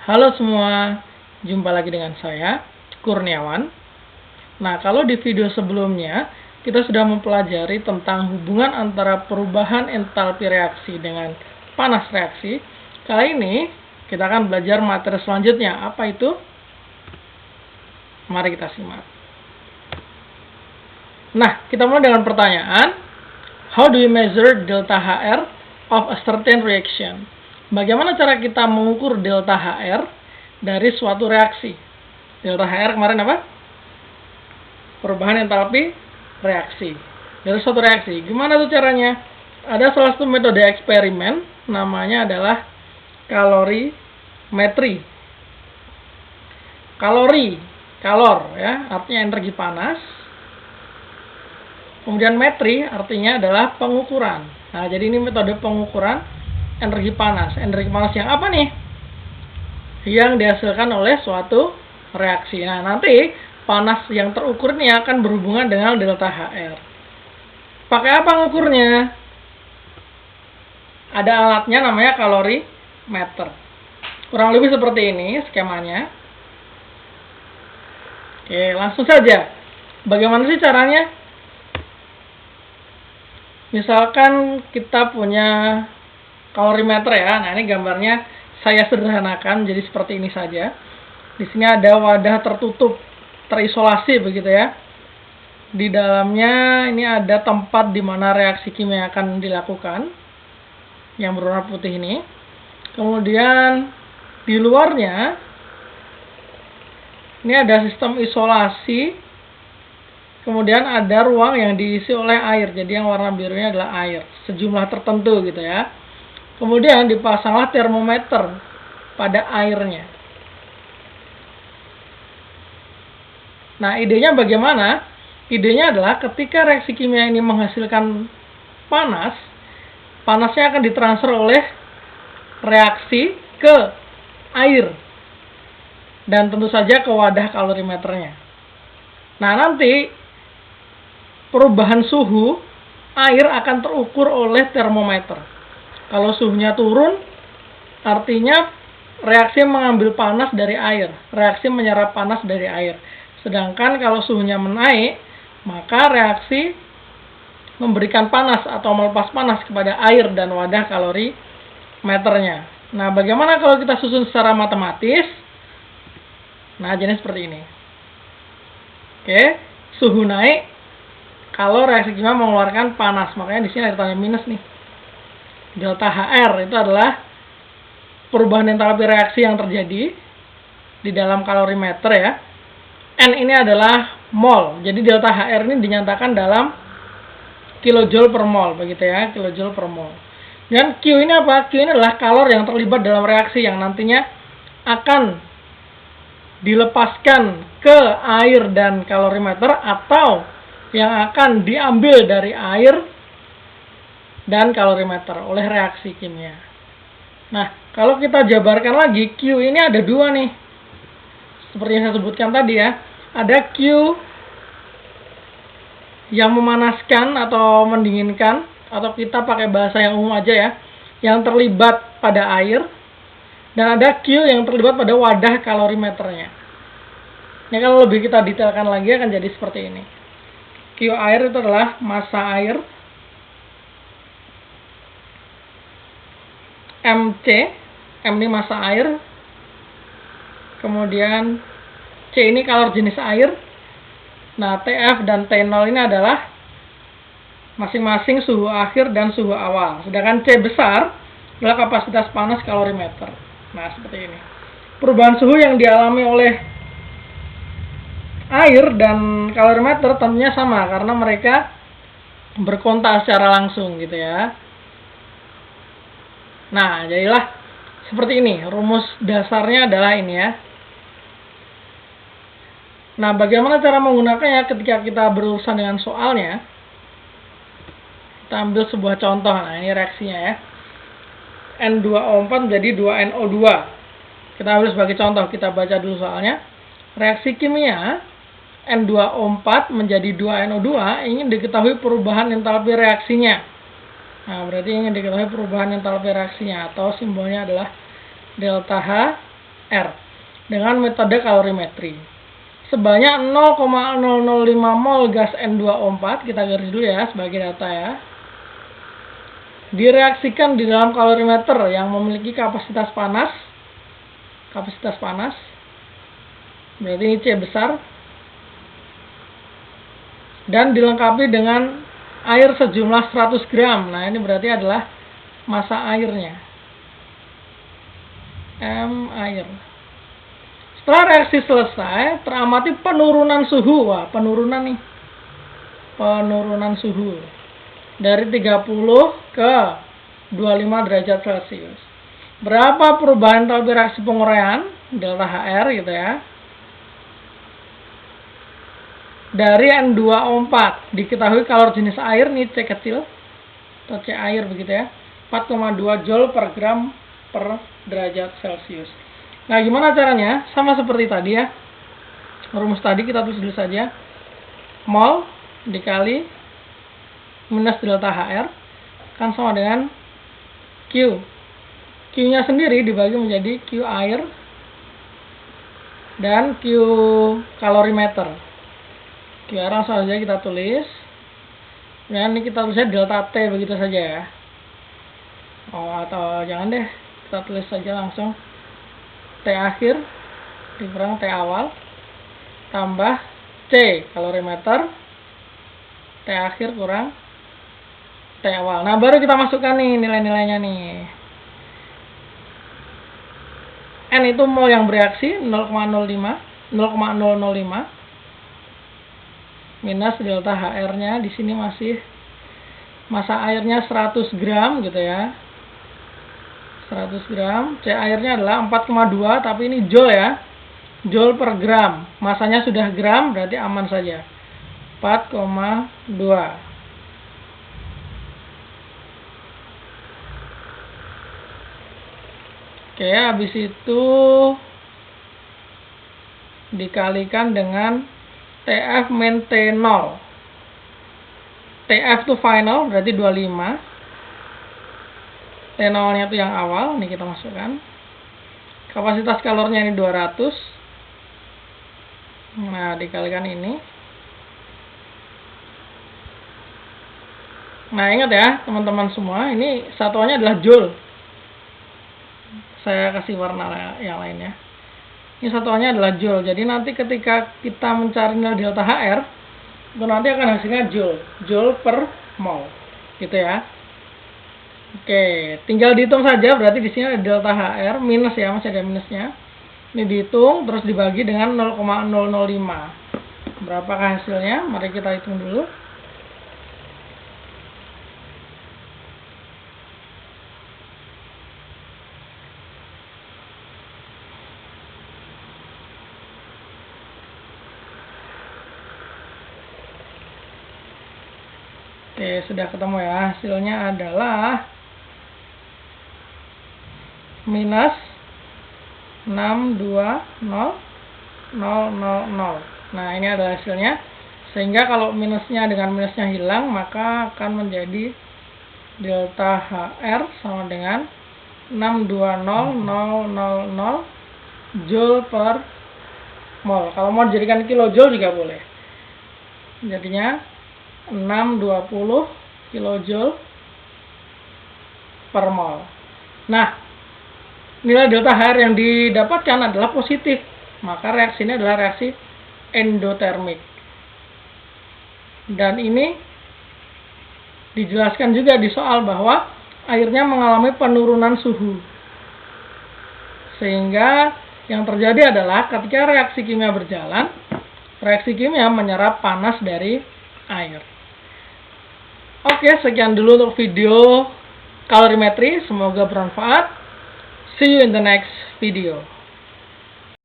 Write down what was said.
Halo semua, jumpa lagi dengan saya, Kurniawan. Nah, kalau di video sebelumnya, kita sudah mempelajari tentang hubungan antara perubahan entalpi reaksi dengan panas reaksi. Kali ini, kita akan belajar materi selanjutnya. Apa itu? Mari kita simak. Nah, kita mulai dengan pertanyaan, how do you measure delta HR of a certain reaction? Bagaimana cara kita mengukur delta HR dari suatu reaksi? Delta HR kemarin apa? Perubahan entalpi reaksi. Dari suatu reaksi. Gimana tuh caranya? Ada salah satu metode eksperimen, namanya adalah kalorimetri. Kalor ya, artinya energi panas. Kemudian metri artinya adalah pengukuran. Nah, jadi ini metode pengukuran energi panas. Energi panas yang apa nih? Yang dihasilkan oleh suatu reaksi. Nah, nanti panas yang terukur ini akan berhubungan dengan delta HR. Pakai apa ngukurnya? Ada alatnya namanya kalorimeter. Kurang lebih seperti ini skemanya. Oke, langsung saja. Bagaimana sih caranya? Misalkan kita punya kalorimeter ya. Nah, ini gambarnya saya sederhanakan jadi seperti ini saja. Di sini ada wadah tertutup, terisolasi begitu ya. Di dalamnya ini ada tempat di mana reaksi kimia akan dilakukan, yang berwarna putih ini. Kemudian di luarnya ini ada sistem isolasi. Kemudian ada ruang yang diisi oleh air. Jadi yang warna birunya adalah air, sejumlah tertentu gitu ya. Kemudian dipasanglah termometer pada airnya. Nah, idenya bagaimana? Idenya adalah ketika reaksi kimia ini menghasilkan panas, panasnya akan ditransfer oleh reaksi ke air. Dan tentu saja ke wadah kalorimeternya. Nah, nanti perubahan suhu air akan terukur oleh termometer. Kalau suhunya turun, artinya reaksi mengambil panas dari air. Reaksi menyerap panas dari air. Sedangkan kalau suhunya menaik, maka reaksi memberikan panas atau melepas panas kepada air dan wadah kalorimeternya. Nah, bagaimana kalau kita susun secara matematis? Nah, jenis seperti ini. Oke, suhu naik kalau reaksi kimia mengeluarkan panas. Makanya di sini ada tanda minus nih. Delta HR itu adalah perubahan entalpi reaksi yang terjadi di dalam kalorimeter ya. N ini adalah mol. Jadi delta HR ini dinyatakan dalam kilojoule per mol begitu ya, kilojoule per mol. Dan Q ini apa? Q ini adalah kalor yang terlibat dalam reaksi yang nantinya akan dilepaskan ke air dan kalorimeter atau yang akan diambil dari air dan kalorimeter oleh reaksi kimia. Nah, kalau kita jabarkan lagi, Q ini ada dua nih. Seperti yang saya sebutkan tadi ya. Ada Q yang memanaskan atau mendinginkan, atau kita pakai bahasa yang umum aja ya, yang terlibat pada air. Dan ada Q yang terlibat pada wadah kalorimeternya. Ini kalau lebih kita detailkan lagi akan jadi seperti ini. Q air itu adalah massa air. MC, M ini massa air. Kemudian C ini kalor jenis air. Nah, TF dan T0 ini adalah masing-masing suhu akhir dan suhu awal. Sedangkan C besar adalah kapasitas panas kalorimeter. Nah, seperti ini. Perubahan suhu yang dialami oleh air dan kalorimeter tentunya sama karena mereka berkontak secara langsung gitu ya. Nah, jadilah seperti ini. Rumus dasarnya adalah ini ya. Nah, bagaimana cara menggunakannya ketika kita berurusan dengan soalnya? Kita ambil sebuah contoh. Nah, ini reaksinya ya. N2O4 menjadi 2NO2. Kita ambil sebagai contoh. Kita baca dulu soalnya. Reaksi kimia N2O4 menjadi 2NO2 ingin diketahui perubahan entalpi reaksinya. Nah, berarti ingin diketahui perubahan entalpi reaksinya atau simbolnya adalah delta H R dengan metode kalorimetri. Sebanyak 0,005 mol gas N2O4, kita garis dulu ya sebagai data ya, direaksikan di dalam kalorimeter yang memiliki kapasitas panas, berarti ini C besar, dan dilengkapi dengan air sejumlah 100 gram. Nah, ini berarti adalah massa airnya. M air. Setelah reaksi selesai, teramati penurunan suhu. Wah, penurunan suhu dari 30 ke 25 derajat Celcius. Berapa perubahan entalpi reaksi penguraian delta HR gitu ya? Dari N2O4 diketahui kalor jenis air nih C kecil atau C air begitu ya, 4,2 Joule per gram per derajat Celcius. Nah, gimana caranya? Sama seperti tadi ya. Rumus tadi kita tulis dulu saja. Mol dikali minus delta HR kan sama dengan Q. Q-nya sendiri dibagi menjadi Q air dan Q kalorimeter. Q air langsung saja kita tulis. Dan ini kita tulisnya delta T begitu saja ya. Oh, atau jangan deh, kita tulis saja langsung T akhir dikurang T awal tambah C kalorimeter T akhir kurang T awal. Nah, baru kita masukkan nih nilai-nilainya nih. N itu mol yang bereaksi 0,005 minus delta HR-nya di sini masih massa airnya 100 gram gitu ya. 100 gram, C airnya adalah 4,2, tapi ini Joule ya, Joule per gram, masanya sudah gram, berarti aman saja, 4,2. Oke, habis itu dikalikan dengan TF min T0. TF itu final, berarti 25. T0-nya itu yang awal, ini kita masukkan. Kapasitas kalornya ini 200. Nah, dikalikan ini. Nah, ingat ya, teman-teman semua, ini satuannya adalah Joule. Saya kasih warna yang lainnya. Ini satuannya adalah Joule. Jadi nanti ketika kita mencari nilai delta HR, itu nanti akan hasilnya Joule. Joule per mol. Gitu ya. Oke, tinggal dihitung saja, berarti di sini ada delta HR minus ya, masih ada minusnya. Ini dihitung terus dibagi dengan 0,005. Berapakah hasilnya? Mari kita hitung dulu. Oke, sudah ketemu ya. Hasilnya adalah minus 620,000. Nah, ini adalah hasilnya. Sehingga kalau minusnya dengan minusnya hilang, maka akan menjadi delta HR sama dengan 620,000 Joule per mol. Kalau mau dijadikan kilojoule juga boleh. Jadinya 620 kilojoule per mol. Nah, nilai delta HR yang didapatkan adalah positif, maka reaksi ini adalah reaksi endotermik. Dan ini dijelaskan juga di soal bahwa airnya mengalami penurunan suhu. Sehingga yang terjadi adalah ketika reaksi kimia berjalan, reaksi kimia menyerap panas dari air. Oke, sekian dulu untuk video kalorimetri. Semoga bermanfaat. See you in the next video.